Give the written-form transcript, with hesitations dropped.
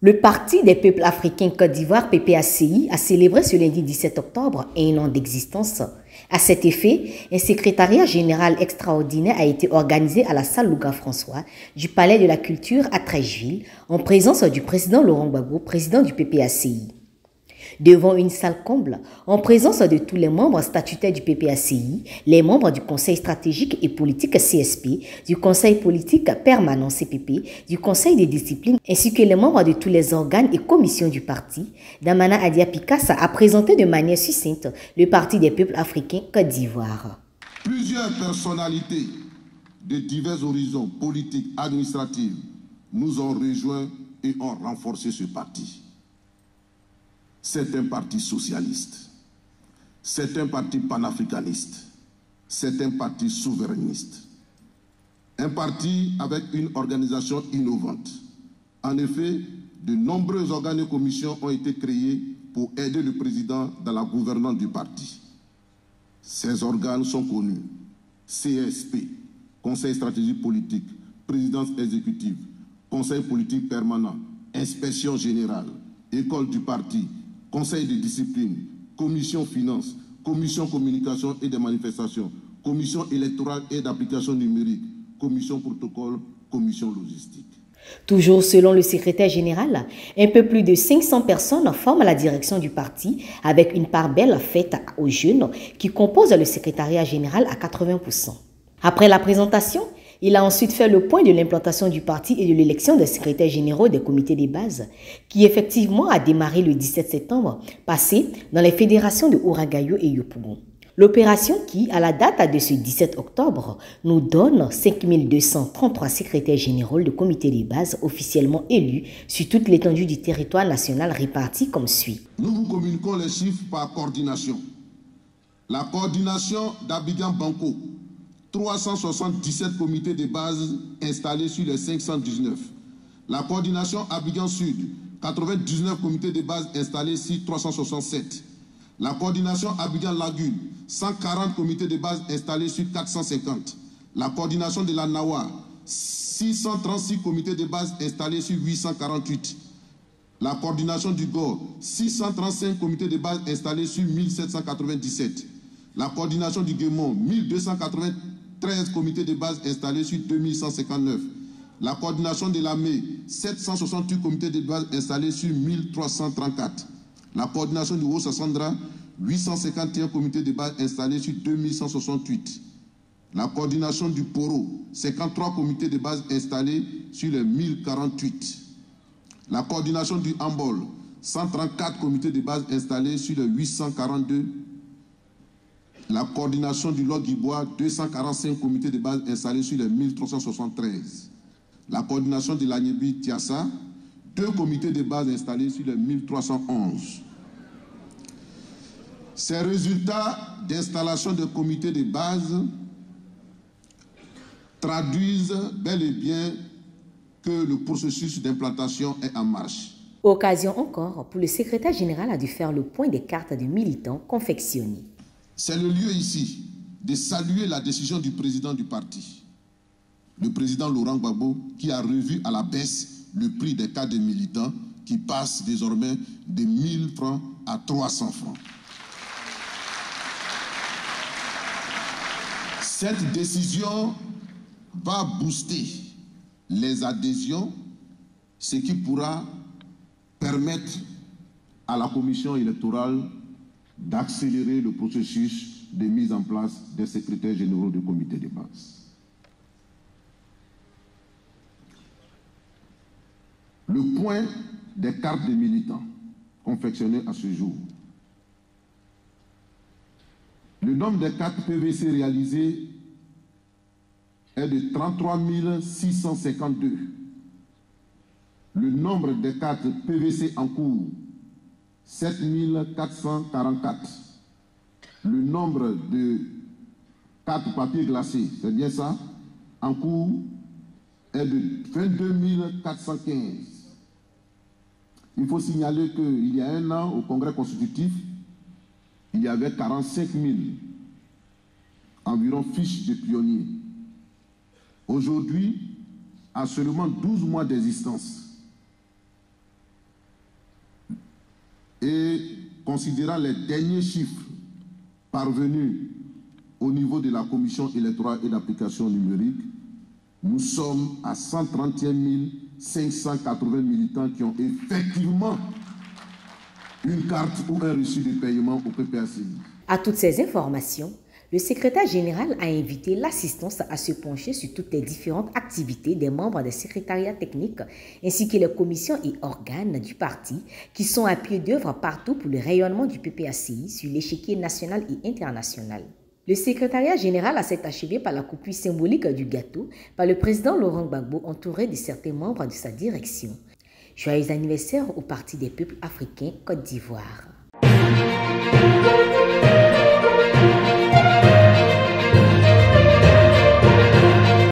Le Parti des peuples africains Côte d'Ivoire, PPACI, a célébré ce lundi 17 octobre un an d'existence. À cet effet, un secrétariat général extraordinaire a été organisé à la salle Louga-François du Palais de la Culture à Treichville, en présence du président Laurent Gbagbo, président du PPACI. Devant une salle comble, en présence de tous les membres statutaires du PPACI, les membres du Conseil stratégique et politique CSP, du Conseil politique permanent CPP, du Conseil des disciplines, ainsi que les membres de tous les organes et commissions du parti, Damana Adia Pikassa a présenté de manière succincte le Parti des peuples africains Côte d'Ivoire. Plusieurs personnalités de divers horizons politiques, administratifs nous ont rejoints et ont renforcé ce parti. C'est un parti socialiste, c'est un parti panafricaniste, c'est un parti souverainiste, un parti avec une organisation innovante. En effet, de nombreux organes et commissions ont été créés pour aider le président dans la gouvernance du parti. Ces organes sont connus: CSP, Conseil stratégique politique, présidence exécutive, Conseil politique permanent, Inspection générale, École du parti, Conseil de discipline, Commission finance, Commission communication et des manifestations, Commission électorale et d'application numérique, Commission protocole, Commission logistique. Toujours selon le secrétaire général, un peu plus de 500 personnes forment la direction du parti, avec une part belle faite aux jeunes qui composent le secrétariat général à 80%. Après la présentation, il a ensuite fait le point de l'implantation du parti et de l'élection des secrétaires généraux des comités de base, qui effectivement a démarré le 17 septembre passé dans les fédérations de Ouragayo et Yopougon. L'opération qui, à la date de ce 17 octobre, nous donne 5233 secrétaires généraux de comités de base officiellement élus sur toute l'étendue du territoire national répartis comme suit. Nous vous communiquons les chiffres par coordination. La coordination d'Abidjan-Banco, 377 comités de base installés sur les 519. La coordination Abidjan Sud, 99 comités de base installés sur 367. La coordination Abidjan Lagune, 140 comités de base installés sur 450. La coordination de la Nawa, 636 comités de base installés sur 848. La coordination du Gore, 635 comités de base installés sur 1797. La coordination du Guémont, 1293 comités de base installés sur 2159. La coordination de la ME, 768 comités de base installés sur 1334. La coordination du Haut-Sassandra, 851 comités de base installés sur 2168. La coordination du Poro, 53 comités de base installés sur les 1048. La coordination du Hambol, 134 comités de base installés sur les 842. La coordination du Log-Ibois, 245 comités de base installés sur les 1373. La coordination de l'Agnébi-Tiassa, 2 comités de base installés sur les 1311. Ces résultats d'installation de comités de base traduisent bel et bien que le processus d'implantation est en marche. Occasion encore pour le secrétaire général a dû faire le point des cartes de militants confectionnées. C'est le lieu ici de saluer la décision du président du parti, le président Laurent Gbagbo, qui a revu à la baisse le prix des cartes de militants qui passe désormais de 1000 francs à 300 francs. Cette décision va booster les adhésions, ce qui pourra permettre à la commission électorale d'accélérer le processus de mise en place des secrétaires généraux du comité de base. Le point des cartes de militants confectionnées à ce jour. Le nombre de cartes PVC réalisées est de 33 652. Le nombre de cartes PVC en cours, 7 444. Le nombre de cartes papier glacé, c'est bien ça, en cours est de 22 415. Il faut signaler qu'il y a un an, au Congrès constitutif, il y avait 45 000 environ fiches de pionniers. Aujourd'hui, à seulement 12 mois d'existence, considérant les derniers chiffres parvenus au niveau de la Commission électorale et d'application numérique, nous sommes à 131 580 militants qui ont effectivement une carte ou un reçu de paiement au PPACI. À toutes ces informations, le secrétaire général a invité l'assistance à se pencher sur toutes les différentes activités des membres des secrétariats techniques ainsi que les commissions et organes du parti qui sont à pied d'œuvre partout pour le rayonnement du PPACI sur l'échiquier national et international. Le secrétariat général s'est achevé par la coupure symbolique du gâteau par le président Laurent Gbagbo entouré de certains membres de sa direction. Joyeux anniversaire au Parti des peuples africains Côte d'Ivoire.